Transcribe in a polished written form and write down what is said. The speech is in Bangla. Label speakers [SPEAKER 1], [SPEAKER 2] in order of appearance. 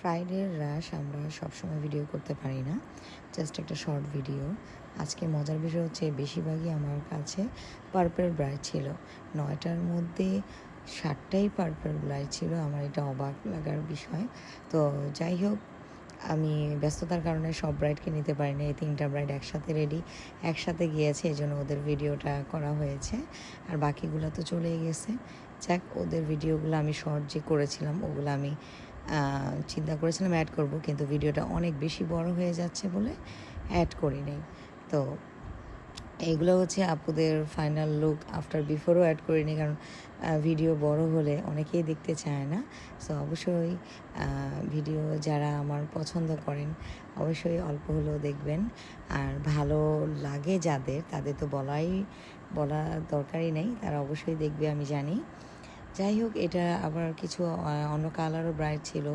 [SPEAKER 1] ফ্রাইডের রাশ আমরা সবসময় ভিডিও করতে পারি না, জাস্ট একটা শর্ট ভিডিও। আজকে মজার বিষয় হচ্ছে বেশিরভাগই আমার কাছে পার্পল ব্রাইড ছিল। 9টার মধ্যে 7টাই পার্পল ব্রাইড ছিল। আমার এটা অবাক লাগার বিষয়। তো যাই হোক, আমি ব্যস্ততার কারণে সব ব্রাইডকে নিতে পারিনি। এই 3টা ব্রাইড একসাথে রেডি, একসাথে গিয়েছে, এই জন্য ওদের ভিডিওটা করা হয়েছে। আর বাকিগুলো তো চলেই গেছে। যাক, ওদের ভিডিওগুলো আমি শর্ট যে করেছিলাম ওগুলো আমি চিন্তা করেছিলাম অ্যাড করব, কিন্তু ভিডিওটা অনেক বেশি বড় হয়ে যাচ্ছে বলে অ্যাড করি নাই। তো এইগুলো হচ্ছে আপুদের ফাইনাল লুক। আফটার বিফোরও অ্যাড করিনি, কারণ ভিডিও বড় হলে অনেকেই দেখতে চায় না। সো অবশ্যই ভিডিও যারা আমার পছন্দ করেন অবশ্যই অল্প হলেও দেখবেন। আর ভালো লাগে যাদের, তাদের তো বলা দরকারই নেই, তারা অবশ্যই দেখবে, আমি জানি। যাই হোক, এটা আবার কিছু অন্য কালারও ব্রাইড ছিল।